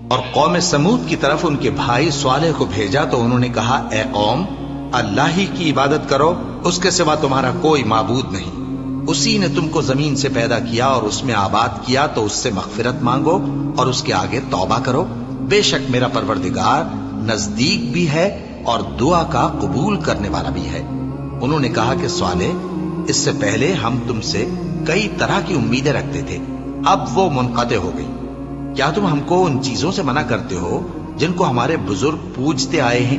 اور قوم سمود کی طرف ان کے بھائی صالح کو بھیجا تو انہوں نے کہا، اے قوم، اللہ ہی کی عبادت کرو، اس کے سوا تمہارا کوئی معبود نہیں۔ اسی نے تم کو زمین سے پیدا کیا اور اس میں آباد کیا، تو اس سے مغفرت مانگو اور اس کے آگے توبہ کرو۔ بے شک میرا پروردگار نزدیک بھی ہے اور دعا کا قبول کرنے والا بھی ہے۔ انہوں نے کہا کہ صالح، اس سے پہلے ہم تم سے کئی طرح کی امیدیں رکھتے تھے، اب وہ منقطع ہو گئی۔ کیا تم ہم کو ان چیزوں سے منع کرتے ہو جن کو ہمارے بزرگ پوجتے آئے ہیں؟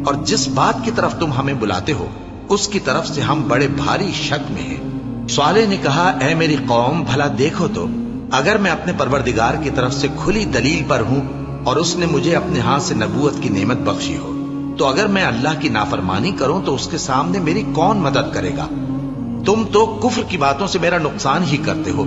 اور جس بات کی طرف تم ہمیں بلاتے ہو اس کی طرف سے ہم بڑے بھاری شک میں ہیں۔ صالح نے کہا، اے میری قوم، بھلا دیکھو تو، اگر میں اپنے پروردگار کی طرف سے کھلی دلیل پر ہوں اور اس نے مجھے اپنے ہاتھ سے نبوت کی نعمت بخشی ہو، تو اگر میں اللہ کی نافرمانی کروں تو اس کے سامنے میری کون مدد کرے گا؟ تم تو کفر کی باتوں سے میرا نقصان ہی کرتے ہو۔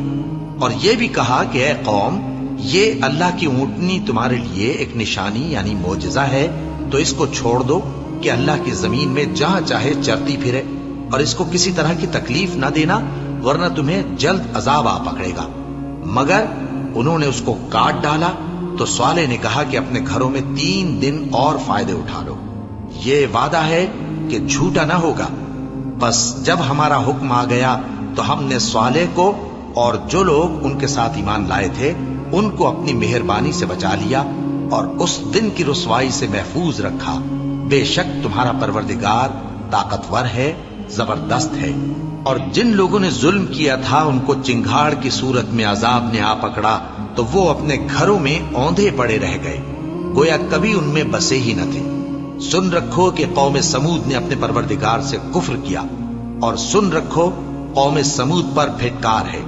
اور یہ بھی کہا کہ اے قوم، یہ اللہ کی اونٹنی تمہارے لیے ایک نشانی یعنی معجزہ ہے، تو اس کو چھوڑ دو کہ اللہ کی زمین میں جہاں چاہے چرتی پھرے، اور اس کو کسی طرح کی تکلیف نہ دینا، ورنہ تمہیں جلد عذاب آ پکڑے گا۔ مگر انہوں نے اس کو کاٹ ڈالا۔ تو صالح نے کہا کہ اپنے گھروں میں 3 دن اور فائدے اٹھا لو، یہ وعدہ ہے کہ جھوٹا نہ ہوگا۔ بس جب ہمارا حکم آ گیا تو ہم نے صالح کو اور جو لوگ ان کے ساتھ ایمان لائے تھے ان کو اپنی مہربانی سے بچا لیا اور اس دن کی رسوائی سے محفوظ رکھا۔ بے شک تمہارا پروردگار طاقتور ہے، زبردست ہے۔ اور جن لوگوں نے ظلم کیا تھا ان کو چنگھاڑ کی صورت میں عذاب نے آ پکڑا تو وہ اپنے گھروں میں اوندھے پڑے رہ گئے، گویا کبھی ان میں بسے ہی نہ تھے۔ سن رکھو کہ قوم سمود نے اپنے پروردگار سے کفر کیا، اور سن رکھو قوم سمود پر پھٹکار ہے۔